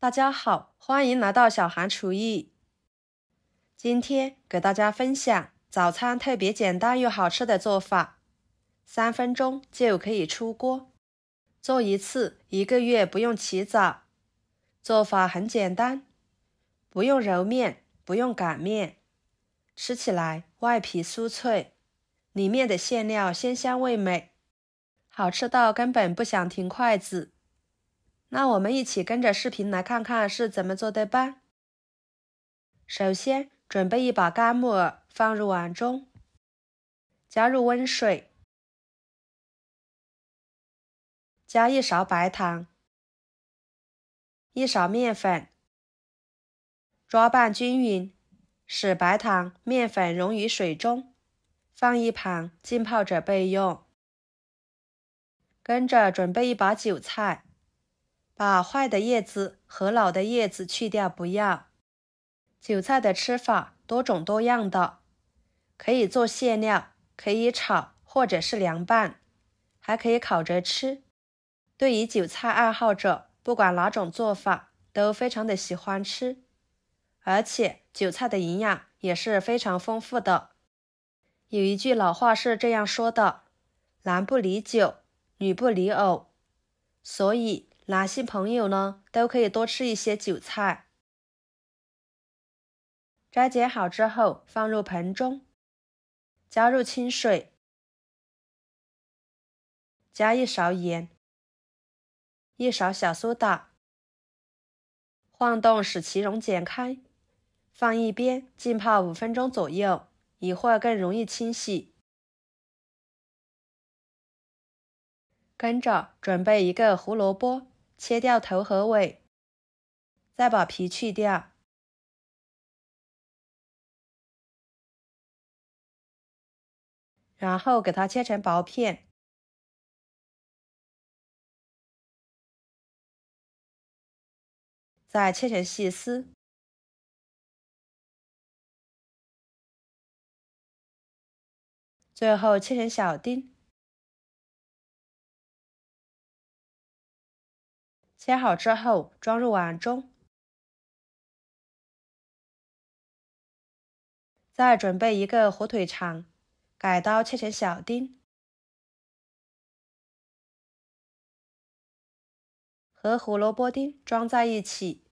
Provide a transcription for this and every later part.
大家好，欢迎来到小韩厨艺。今天给大家分享早餐特别简单又好吃的做法，3分钟就可以出锅，做一次1个月不用起早。做法很简单，不用揉面，不用擀面，吃起来外皮酥脆，里面的馅料鲜香味美，好吃到根本不想停筷子。那我们一起跟着视频来看看是怎么做的吧。首先，准备一把干木耳放入碗中，加入温水，加1勺白糖，1勺面粉，抓拌均匀，使白糖、面粉溶于水中，放一旁浸泡着备用。跟着准备一把韭菜，把坏的叶子和老的叶子去掉不要。韭菜的吃法多种多样的，可以做馅料，可以炒或者是凉拌，还可以烤着吃。对于韭菜爱好者，不管哪种做法都非常的喜欢吃，而且韭菜的营养也是非常丰富的。有一句老话是这样说的：男不离酒，女不离藕，所以男性朋友呢都可以多吃一些韭菜。摘剪好之后放入盆中，加入清水，加1勺盐，1勺小苏打，晃动使其溶解开，放一边浸泡5分钟左右，一会儿更容易清洗。跟着准备1个胡萝卜，切掉头和尾，再把皮去掉。然后给它切成薄片，再切成细丝，最后切成小丁。切好之后装入碗中，再准备1个火腿肠，改刀切成小丁，和胡萝卜丁装在一起。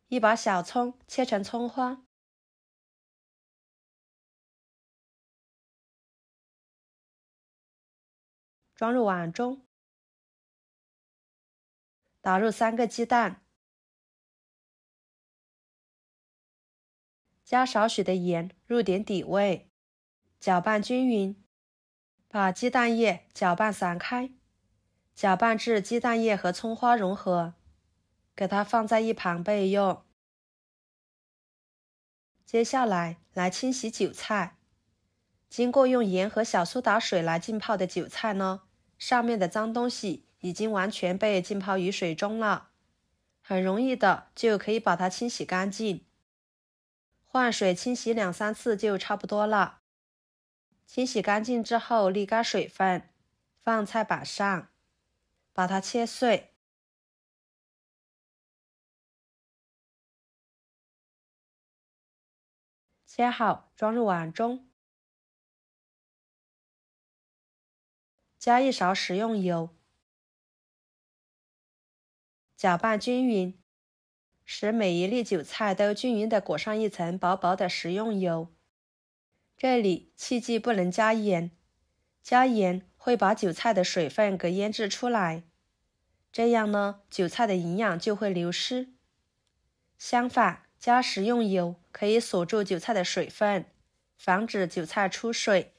1把小葱切成葱花，装入碗中，打入3个鸡蛋，加少许的盐入点底味，搅拌均匀，把鸡蛋液搅拌散开，搅拌至鸡蛋液和葱花融合，给它放在一旁备用。接下来清洗韭菜，经过用盐和小苏打水来浸泡的韭菜呢，上面的脏东西已经完全被浸泡于水中了，很容易的就可以把它清洗干净。换水清洗2、3次就差不多了。清洗干净之后沥干水分，放菜板上，把它切碎。切好装入碗中，加1勺食用油，搅拌均匀，使每一粒韭菜都均匀地裹上一层薄薄的食用油。这里切记不能加盐，加盐会把韭菜的水分给腌制出来，这样呢，韭菜的营养就会流失。相反，加食用油可以锁住韭菜的水分，防止韭菜出水，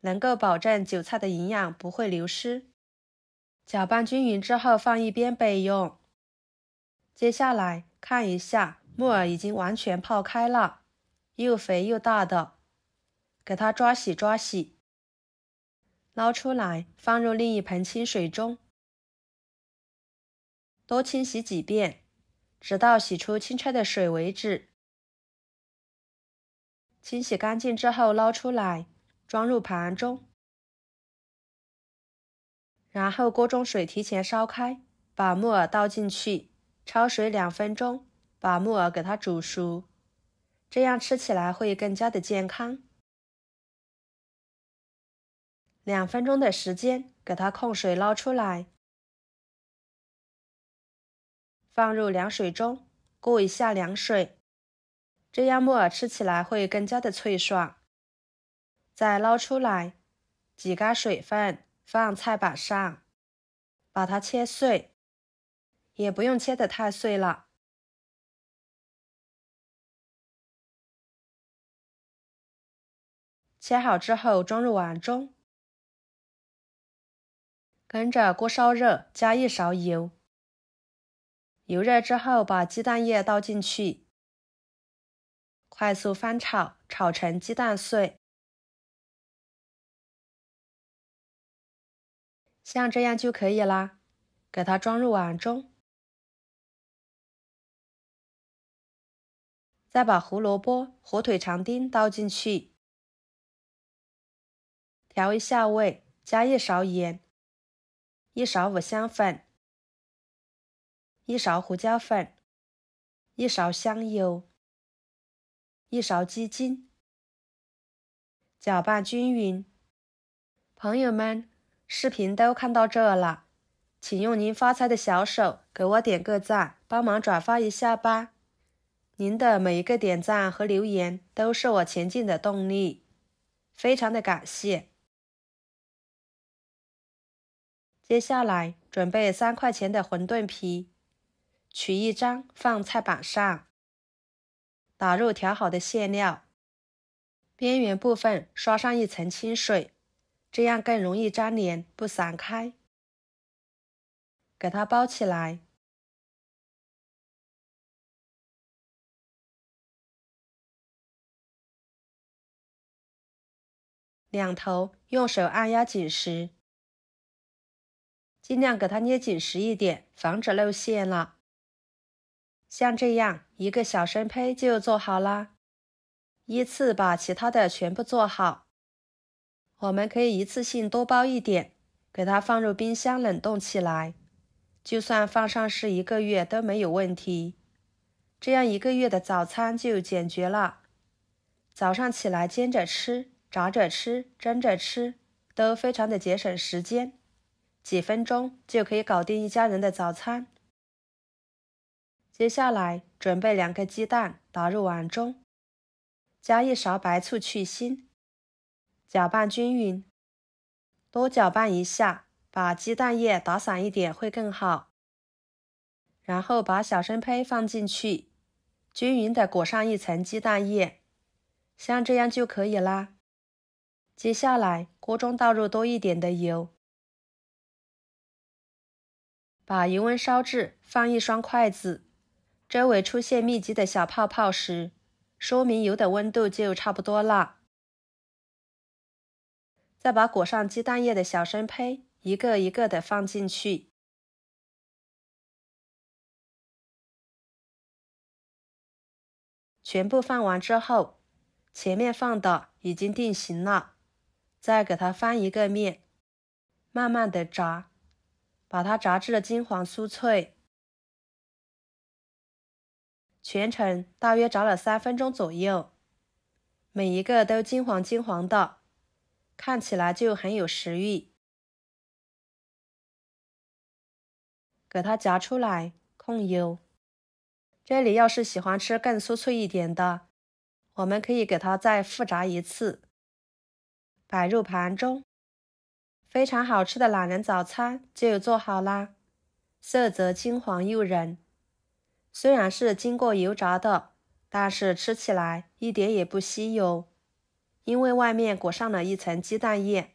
能够保证韭菜的营养不会流失。搅拌均匀之后放一边备用。接下来看一下，木耳已经完全泡开了，又肥又大的，给它抓洗抓洗，捞出来放入另一盆清水中，多清洗几遍，直到洗出清澈的水为止。清洗干净之后捞出来，装入盘中，然后锅中水提前烧开，把木耳倒进去，焯水2分钟，把木耳给它煮熟，这样吃起来会更加的健康。2分钟的时间，给它控水捞出来，放入凉水中过一下凉水，这样木耳吃起来会更加的脆爽。再捞出来，挤干水分，放菜板上，把它切碎，也不用切得太碎了。切好之后装入碗中，跟着锅烧热，加1勺油，油热之后把鸡蛋液倒进去，快速翻炒，炒成鸡蛋碎。像这样就可以啦，给它装入碗中。再把胡萝卜、火腿肠丁倒进去，调一下味，加1勺盐，1勺五香粉，1勺胡椒粉，1勺香油，1勺鸡精，搅拌均匀。朋友们，视频都看到这了，请用您发财的小手给我点个赞，帮忙转发一下吧。您的每一个点赞和留言都是我前进的动力，非常的感谢。接下来准备3块钱的馄饨皮，取1张放菜板上，打入调好的馅料，边缘部分刷上1层清水，这样更容易粘连，不散开。给它包起来，两头用手按压紧实，尽量给它捏紧实一点，防止露馅了。像这样1个小生胚就做好啦，依次把其他的全部做好。我们可以一次性多包一点，给它放入冰箱冷冻起来，就算放上市1个月都没有问题。这样1个月的早餐就解决了。早上起来煎着吃，炸着吃，蒸着吃，都非常的节省时间，几分钟就可以搞定一家人的早餐。接下来准备2个鸡蛋，打入碗中，加1勺白醋去腥，搅拌均匀，多搅拌一下，把鸡蛋液打散一点会更好。然后把小生胚放进去，均匀的裹上1层鸡蛋液，像这样就可以啦。接下来锅中倒入多一点的油，把油温烧至，放1双筷子，周围出现密集的小泡泡时，说明油的温度就差不多了。再把裹上鸡蛋液的小生胚一个一个的放进去，全部放完之后，前面放的已经定型了，再给它翻一个面，慢慢的炸，把它炸至金黄酥脆。全程大约炸了3分钟左右，每一个都金黄金黄的，看起来就很有食欲。给它夹出来，控油。这里要是喜欢吃更酥脆一点的，我们可以给它再复炸一次，摆入盘中。非常好吃的懒人早餐就做好啦，色泽金黄诱人。虽然是经过油炸的，但是吃起来一点也不吸油，因为外面裹上了1层鸡蛋液，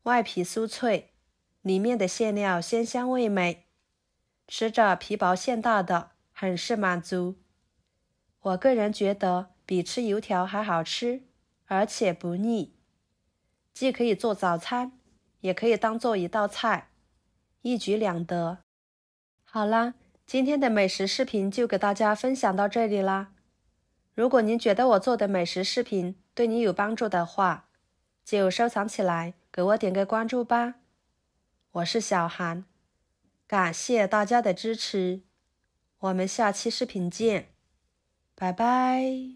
外皮酥脆，里面的馅料鲜香味美，吃着皮薄馅大的，很是满足。我个人觉得比吃油条还好吃，而且不腻，既可以做早餐，也可以当做一道菜，一举两得。好啦，今天的美食视频就给大家分享到这里啦。如果您觉得我做的美食视频对你有帮助的话，就收藏起来，给我点个关注吧。我是小韩，感谢大家的支持，我们下期视频见，拜拜。